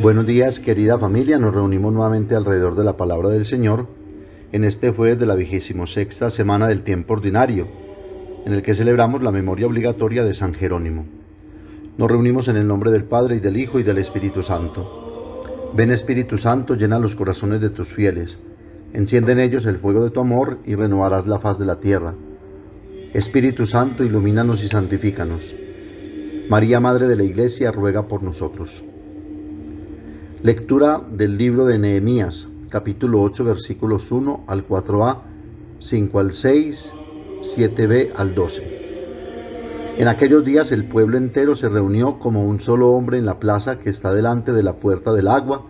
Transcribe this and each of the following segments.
Buenos días, querida familia. Nos reunimos nuevamente alrededor de la palabra del Señor en este jueves de la 26ª semana del tiempo ordinario, en el que celebramos la memoria obligatoria de San Jerónimo. Nos reunimos en el nombre del Padre, y del Hijo, y del Espíritu Santo. Ven, Espíritu Santo, llena los corazones de tus fieles. Enciende en ellos el fuego de tu amor y renovarás la faz de la tierra. Espíritu Santo, ilumínanos y santifícanos. María, Madre de la Iglesia, ruega por nosotros. Lectura del libro de Nehemías, capítulo 8, versículos 1 al 4a, 5 al 6, 7b al 12. En aquellos días el pueblo entero se reunió como un solo hombre en la plaza que está delante de la puerta del agua,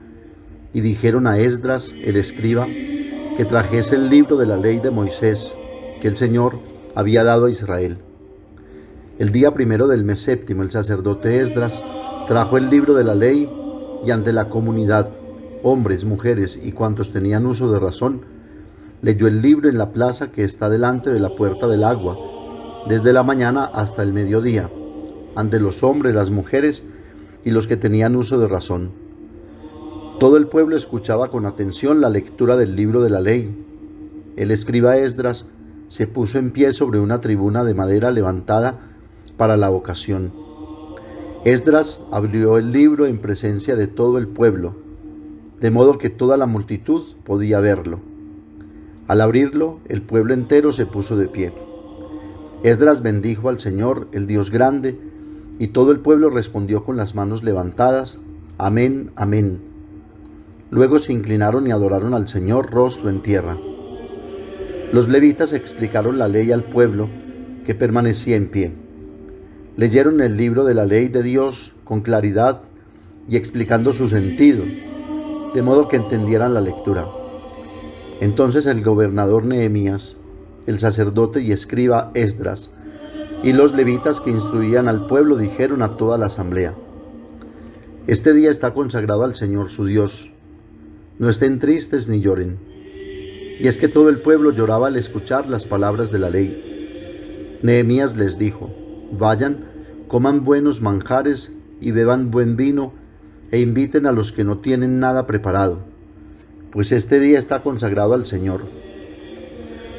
y dijeron a Esdras, el escriba, que trajese el libro de la ley de Moisés, que el Señor había dado a Israel. El día primero del mes séptimo, el sacerdote Esdras trajo el libro de la ley, y ante la comunidad, hombres, mujeres y cuantos tenían uso de razón, leyó el libro en la plaza que está delante de la puerta del agua, desde la mañana hasta el mediodía, ante los hombres, las mujeres y los que tenían uso de razón. Todo el pueblo escuchaba con atención la lectura del libro de la ley. El escriba Esdras se puso en pie sobre una tribuna de madera levantada para la ocasión. Esdras abrió el libro en presencia de todo el pueblo, de modo que toda la multitud podía verlo. Al abrirlo, el pueblo entero se puso de pie. Esdras bendijo al Señor, el Dios grande, y todo el pueblo respondió con las manos levantadas: Amén, amén. Luego se inclinaron y adoraron al Señor rostro en tierra. Los levitas explicaron la ley al pueblo, que permanecía en pie. Leyeron el libro de la ley de Dios con claridad y explicando su sentido, de modo que entendieran la lectura. Entonces el gobernador Nehemías, el sacerdote y escriba Esdras, y los levitas que instruían al pueblo dijeron a toda la asamblea: Este día está consagrado al Señor su Dios. No estén tristes ni lloren. Y es que todo el pueblo lloraba al escuchar las palabras de la ley. Nehemías les dijo: Vayan, coman buenos manjares y beban buen vino, e inviten a los que no tienen nada preparado, pues este día está consagrado al Señor.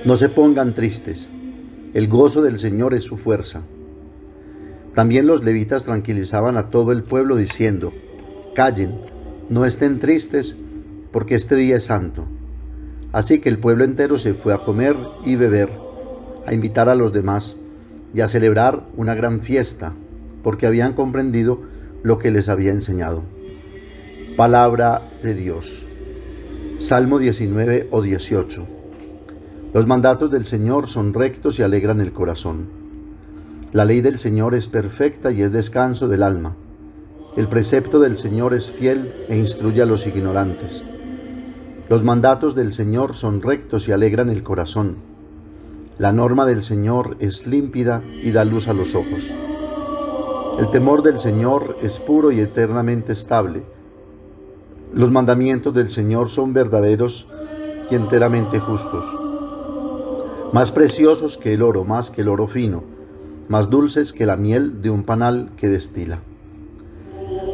No se pongan tristes, el gozo del Señor es su fuerza. También los levitas tranquilizaban a todo el pueblo diciendo: Callen, no estén tristes, porque este día es santo. Así que el pueblo entero se fue a comer y beber, a invitar a los demás y a celebrar una gran fiesta, porque habían comprendido lo que les había enseñado. Palabra de Dios. Salmo 19 o 18. Los mandatos del Señor son rectos y alegran el corazón. La ley del Señor es perfecta y es descanso del alma. El precepto del Señor es fiel e instruye a los ignorantes. Los mandatos del Señor son rectos y alegran el corazón. La norma del Señor es límpida y da luz a los ojos. El temor del Señor es puro y eternamente estable. Los mandamientos del Señor son verdaderos y enteramente justos. Más preciosos que el oro, más que el oro fino, más dulces que la miel de un panal que destila.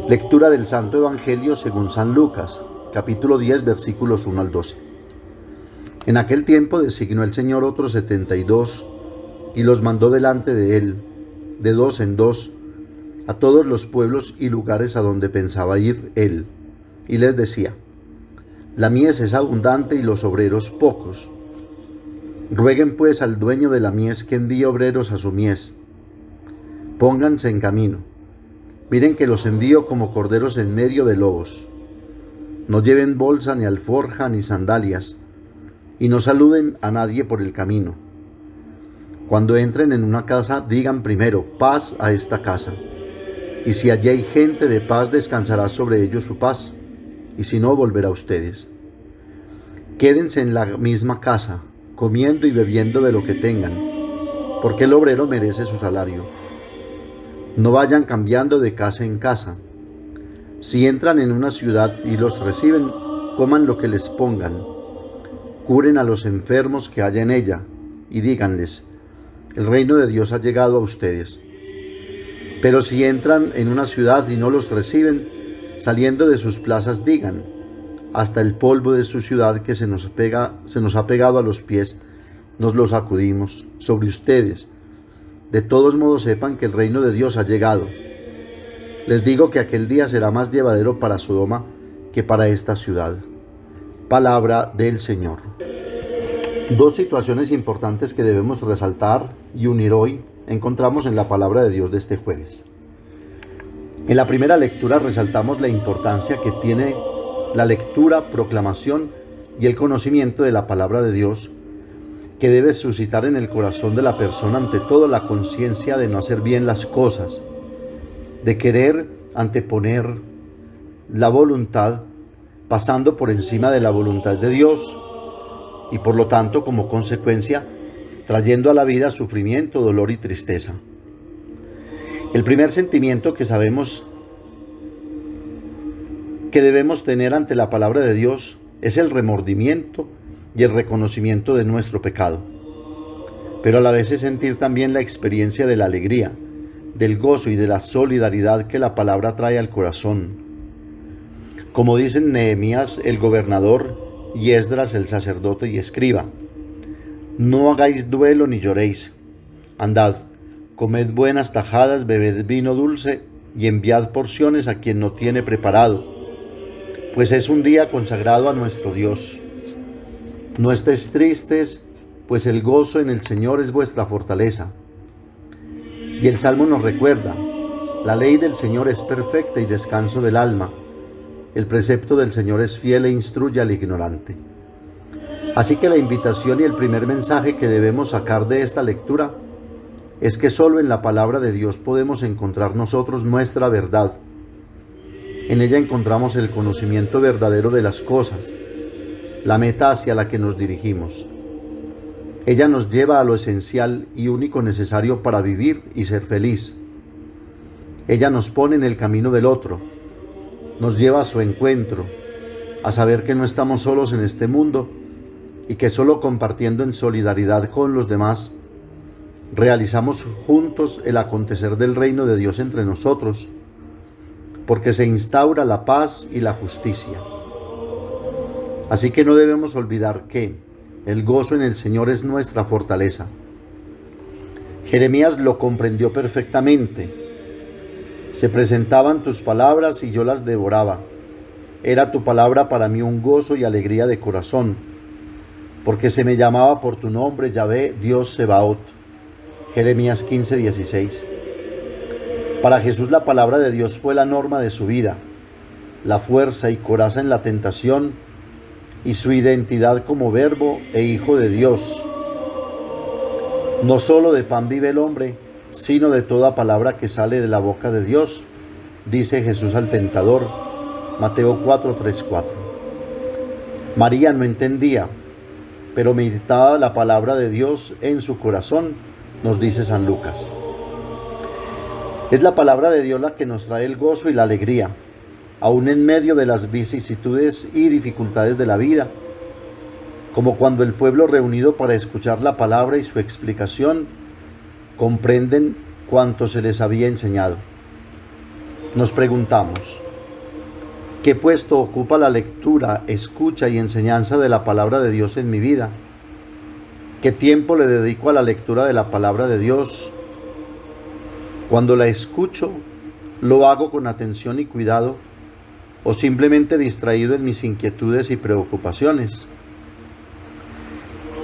Lectura del Santo Evangelio según San Lucas, capítulo 10, versículos 1 al 12. En aquel tiempo designó el Señor otros 72 y los mandó delante de él, de dos en dos, a todos los pueblos y lugares a donde pensaba ir él, y les decía: La mies es abundante y los obreros pocos. Rueguen pues al dueño de la mies que envíe obreros a su mies. Pónganse en camino. Miren que los envío como corderos en medio de lobos. No lleven bolsa, ni alforja, ni sandalias, y no saluden a nadie por el camino. Cuando entren en una casa, digan primero: paz a esta casa. Y si allí hay gente de paz, descansará sobre ellos su paz, y si no, volverá a ustedes. Quédense en la misma casa, comiendo y bebiendo de lo que tengan, porque el obrero merece su salario. No vayan cambiando de casa en casa. Si entran en una ciudad y los reciben, coman lo que les pongan. Curen a los enfermos que haya en ella, y díganles: el reino de Dios ha llegado a ustedes. Pero si entran en una ciudad y no los reciben, saliendo de sus plazas digan: hasta el polvo de su ciudad que se nos ha pegado a los pies, nos lo sacudimos sobre ustedes. De todos modos sepan que el reino de Dios ha llegado. Les digo que aquel día será más llevadero para Sodoma que para esta ciudad. Palabra del Señor. Dos situaciones importantes que debemos resaltar y unir hoy encontramos en la palabra de Dios de este jueves. En la primera lectura resaltamos la importancia que tiene la lectura, proclamación y el conocimiento de la palabra de Dios, que debe suscitar en el corazón de la persona ante todo la conciencia de no hacer bien las cosas, de querer anteponer la voluntad pasando por encima de la voluntad de Dios y por lo tanto como consecuencia trayendo a la vida sufrimiento, dolor y tristeza. El primer sentimiento que sabemos que debemos tener ante la palabra de Dios es el remordimiento y el reconocimiento de nuestro pecado, pero a la vez es sentir también la experiencia de la alegría, del gozo y de la solidaridad que la palabra trae al corazón. Como dicen Nehemías el gobernador y Esdras el sacerdote y escriba: no hagáis duelo ni lloréis, andad, comed buenas tajadas, bebed vino dulce y enviad porciones a quien no tiene preparado, pues es un día consagrado a nuestro Dios. No estéis tristes, pues el gozo en el Señor es vuestra fortaleza. Y el Salmo nos recuerda: la ley del Señor es perfecta y descanso del alma. El precepto del Señor es fiel e instruye al ignorante. Así que la invitación y el primer mensaje que debemos sacar de esta lectura es que solo en la palabra de Dios podemos encontrar nosotros nuestra verdad. En ella encontramos el conocimiento verdadero de las cosas, la meta hacia la que nos dirigimos. Ella nos lleva a lo esencial y único necesario para vivir y ser feliz. Ella nos pone en el camino del otro, nos lleva a su encuentro, a saber que no estamos solos en este mundo y que solo compartiendo en solidaridad con los demás realizamos juntos el acontecer del reino de Dios entre nosotros, porque se instaura la paz y la justicia. Así que no debemos olvidar que el gozo en el Señor es nuestra fortaleza. Jeremías lo comprendió perfectamente. Se presentaban tus palabras y yo las devoraba. Era tu palabra para mí un gozo y alegría de corazón, porque se me llamaba por tu nombre, Yahvé, Dios Sebaot. Jeremías 15:16. Para Jesús la palabra de Dios fue la norma de su vida, la fuerza y coraza en la tentación y su identidad como verbo e hijo de Dios. No solo de pan vive el hombre, sino de toda palabra que sale de la boca de Dios, dice Jesús al tentador, Mateo 4:3-4. María no entendía, pero meditaba la palabra de Dios en su corazón, nos dice San Lucas. Es la palabra de Dios la que nos trae el gozo y la alegría, aún en medio de las vicisitudes y dificultades de la vida, como cuando el pueblo reunido para escuchar la palabra y su explicación comprenden cuanto se les había enseñado. Nos preguntamos: ¿qué puesto ocupa la lectura, escucha y enseñanza de la palabra de Dios en mi vida? ¿Qué tiempo le dedico a la lectura de la palabra de Dios? Cuando la escucho, ¿lo hago con atención y cuidado o simplemente distraído en mis inquietudes y preocupaciones?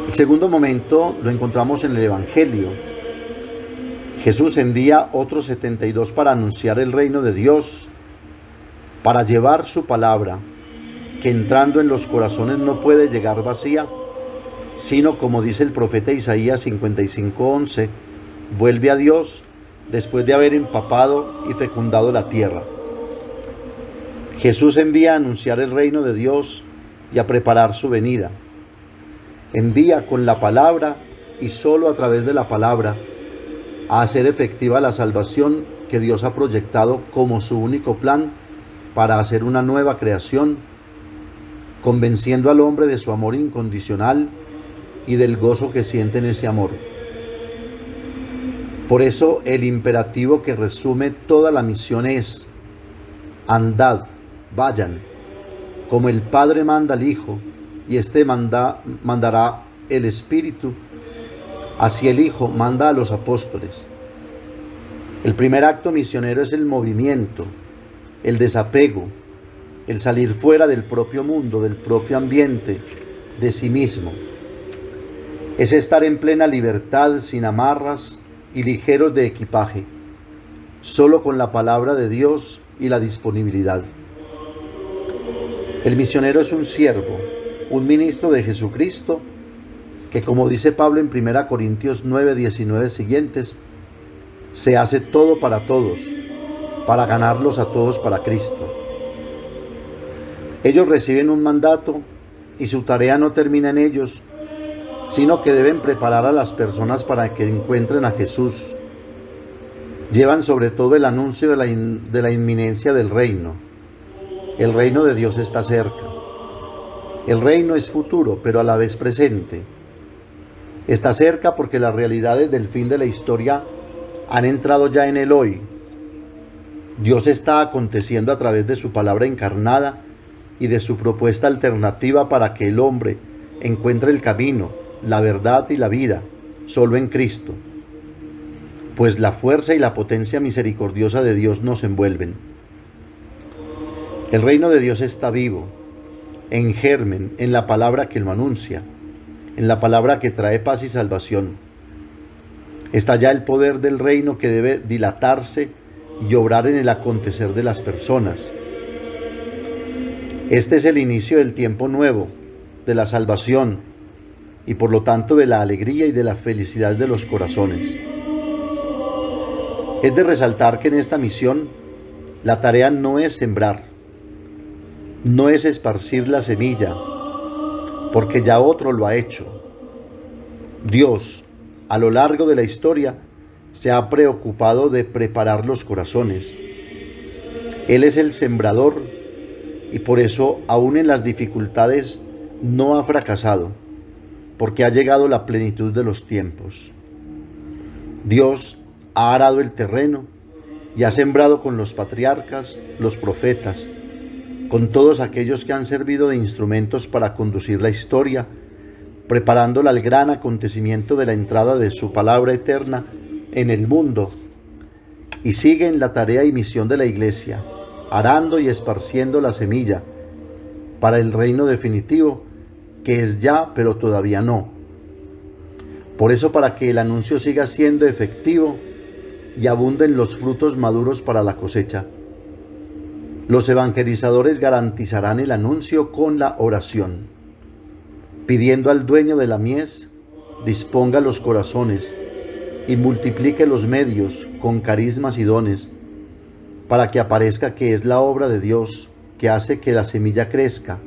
El segundo momento lo encontramos en el Evangelio. Jesús envía otros 72 para anunciar el reino de Dios, para llevar su palabra, que entrando en los corazones no puede llegar vacía, sino, como dice el profeta Isaías 55:11, vuelve a Dios después de haber empapado y fecundado la tierra. Jesús envía a anunciar el reino de Dios y a preparar su venida. Envía con la palabra y solo a través de la palabra a hacer efectiva la salvación que Dios ha proyectado como su único plan para hacer una nueva creación, convenciendo al hombre de su amor incondicional y del gozo que siente en ese amor. Por eso el imperativo que resume toda la misión es: andad, vayan, como el Padre manda al Hijo, y éste mandará el Espíritu, así el Hijo manda a los apóstoles. El primer acto misionero es el movimiento, el desapego, el salir fuera del propio mundo, del propio ambiente, de sí mismo. Es estar en plena libertad, sin amarras y ligeros de equipaje, solo con la palabra de Dios y la disponibilidad. El misionero es un siervo, un ministro de Jesucristo, que, como dice Pablo en 1 Corintios 9, 19 siguientes, se hace todo para todos, para ganarlos a todos para Cristo. Ellos reciben un mandato y su tarea no termina en ellos, sino que deben preparar a las personas para que encuentren a Jesús. Llevan sobre todo el anuncio de la inminencia del reino. El reino de Dios está cerca. El reino es futuro, pero a la vez presente. Está cerca porque las realidades del fin de la historia han entrado ya en el hoy. Dios está aconteciendo a través de su palabra encarnada y de su propuesta alternativa para que el hombre encuentre el camino, la verdad y la vida, solo en Cristo. Pues la fuerza y la potencia misericordiosa de Dios nos envuelven. El reino de Dios está vivo, en germen, en la palabra que lo anuncia, en la palabra que trae paz y salvación. Está ya el poder del reino que debe dilatarse y obrar en el acontecer de las personas. Este es el inicio del tiempo nuevo, de la salvación y por lo tanto de la alegría y de la felicidad de los corazones. Es de resaltar que en esta misión la tarea no es sembrar, no es esparcir la semilla, porque ya otro lo ha hecho. Dios, a lo largo de la historia, se ha preocupado de preparar los corazones. Él es el sembrador y por eso, aún en las dificultades, no ha fracasado, porque ha llegado la plenitud de los tiempos. Dios ha arado el terreno y ha sembrado con los patriarcas, los profetas, con todos aquellos que han servido de instrumentos para conducir la historia, preparándola al gran acontecimiento de la entrada de su palabra eterna en el mundo, y sigue en la tarea y misión de la Iglesia, arando y esparciendo la semilla para el reino definitivo, que es ya, pero todavía no. Por eso, para que el anuncio siga siendo efectivo y abunden los frutos maduros para la cosecha, los evangelizadores garantizarán el anuncio con la oración, pidiendo al dueño de la mies disponga los corazones y multiplique los medios con carismas y dones, para que aparezca que es la obra de Dios que hace que la semilla crezca,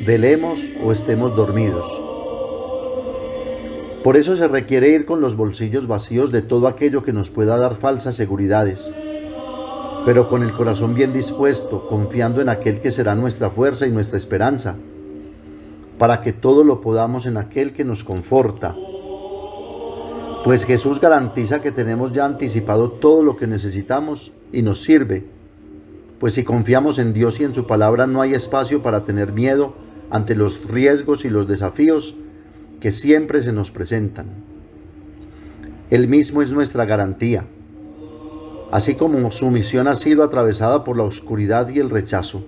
velemos o estemos dormidos. Por eso se requiere ir con los bolsillos vacíos de todo aquello que nos pueda dar falsas seguridades, pero con el corazón bien dispuesto, confiando en aquel que será nuestra fuerza y nuestra esperanza, para que todo lo podamos en aquel que nos conforta. Pues Jesús garantiza que tenemos ya anticipado todo lo que necesitamos y nos sirve, pues si confiamos en Dios y en su palabra no hay espacio para tener miedo ante los riesgos y los desafíos que siempre se nos presentan. Él mismo es nuestra garantía, así como su misión ha sido atravesada por la oscuridad y el rechazo.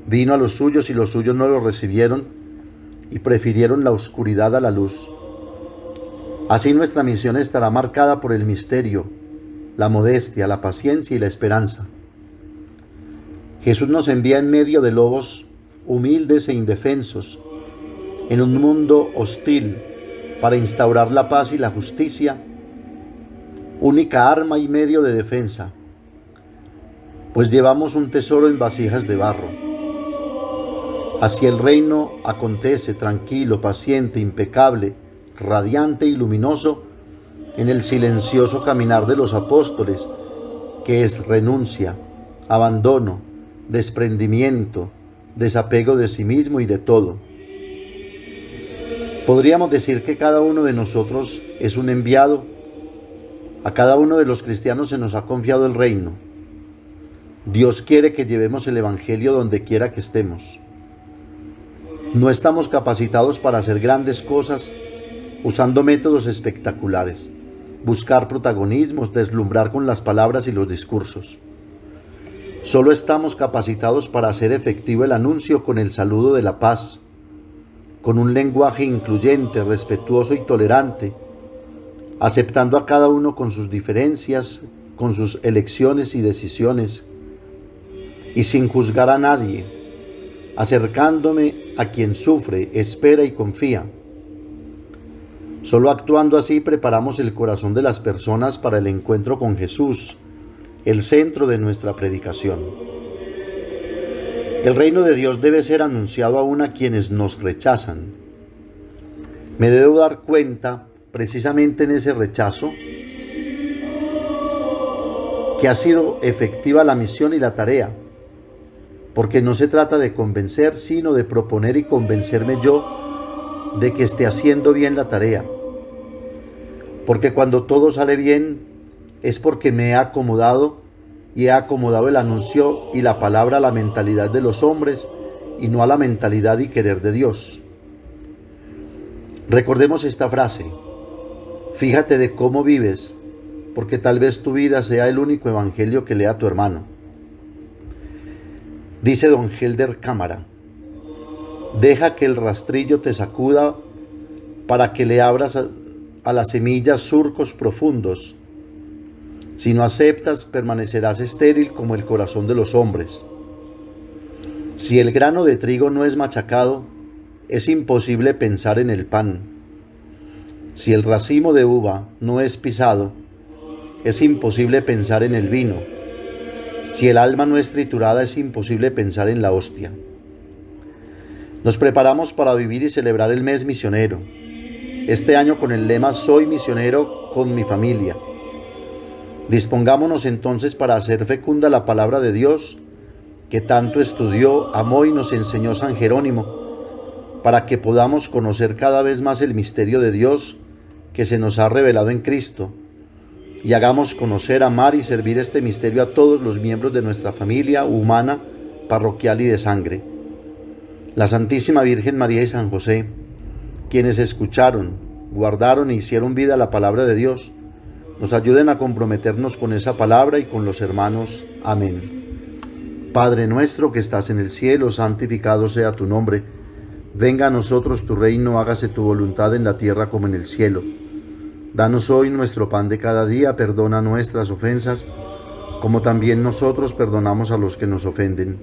Vino a los suyos y los suyos no lo recibieron y prefirieron la oscuridad a la luz. Así nuestra misión estará marcada por el misterio, la modestia, la paciencia y la esperanza. Jesús nos envía en medio de lobos humildes e indefensos, en un mundo hostil, para instaurar la paz y la justicia, única arma y medio de defensa, pues llevamos un tesoro en vasijas de barro. Así el reino acontece tranquilo, paciente, impecable, radiante y luminoso en el silencioso caminar de los apóstoles, que es renuncia, abandono, desprendimiento, desapego de sí mismo y de todo. Podríamos decir que cada uno de nosotros es un enviado. A cada uno de los cristianos se nos ha confiado el reino. Dios quiere que llevemos el Evangelio donde quiera que estemos. No estamos capacitados para hacer grandes cosas usando métodos espectaculares, buscar protagonismos, deslumbrar con las palabras y los discursos. Solo estamos capacitados para hacer efectivo el anuncio con el saludo de la paz, con un lenguaje incluyente, respetuoso y tolerante, aceptando a cada uno con sus diferencias, con sus elecciones y decisiones, y sin juzgar a nadie, acercándome a quien sufre, espera y confía. Solo actuando así preparamos el corazón de las personas para el encuentro con Jesús, el centro de nuestra predicación. El reino de Dios debe ser anunciado aún a quienes nos rechazan. Me debo dar cuenta, precisamente en ese rechazo, que ha sido efectiva la misión y la tarea, porque no se trata de convencer, sino de proponer y convencerme yo de que esté haciendo bien la tarea. Porque cuando todo sale bien es porque me he acomodado y he acomodado el anuncio y la palabra a la mentalidad de los hombres y no a la mentalidad y querer de Dios. Recordemos esta frase: fíjate de cómo vives, porque tal vez tu vida sea el único evangelio que lea tu hermano. Dice don Helder Cámara: deja que el rastrillo te sacuda para que le abras a las semillas surcos profundos. Si no aceptas, permanecerás estéril como el corazón de los hombres. Si el grano de trigo no es machacado, es imposible pensar en el pan. Si el racimo de uva no es pisado, es imposible pensar en el vino. Si el alma no es triturada, es imposible pensar en la hostia. Nos preparamos para vivir y celebrar el mes misionero. Este año con el lema Soy misionero con mi familia. Dispongámonos entonces para hacer fecunda la palabra de Dios, que tanto estudió, amó y nos enseñó San Jerónimo, para que podamos conocer cada vez más el misterio de Dios que se nos ha revelado en Cristo, y hagamos conocer, amar y servir este misterio a todos los miembros de nuestra familia humana, parroquial y de sangre. La Santísima Virgen María y San José, quienes escucharon, guardaron e hicieron vida la palabra de Dios, nos ayuden a comprometernos con esa palabra y con los hermanos. Amén. Padre nuestro que estás en el cielo, santificado sea tu nombre. Venga a nosotros tu reino, hágase tu voluntad en la tierra como en el cielo. Danos hoy nuestro pan de cada día, perdona nuestras ofensas, como también nosotros perdonamos a los que nos ofenden.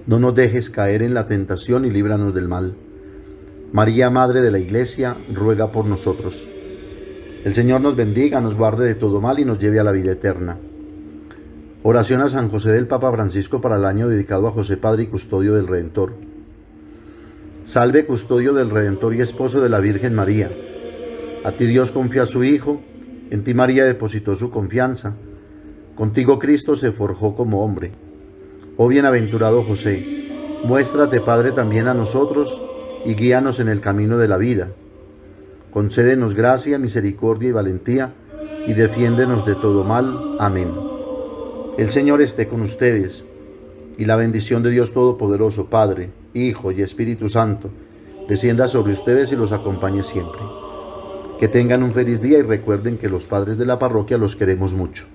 No nos dejes caer en la tentación y líbranos del mal. María, Madre de la Iglesia, ruega por nosotros. El Señor nos bendiga, nos guarde de todo mal y nos lleve a la vida eterna. Oración a San José del Papa Francisco para el año dedicado a José, Padre y Custodio del Redentor. Salve, Custodio del Redentor y Esposo de la Virgen María. A ti Dios confía a su Hijo, en ti María depositó su confianza. Contigo Cristo se forjó como hombre. Oh bienaventurado José, muéstrate Padre también a nosotros y guíanos en el camino de la vida. Concédenos gracia, misericordia y valentía, y defiéndenos de todo mal. Amén. El Señor esté con ustedes, y la bendición de Dios Todopoderoso, Padre, Hijo y Espíritu Santo, descienda sobre ustedes y los acompañe siempre. Que tengan un feliz día y recuerden que los padres de la parroquia los queremos mucho.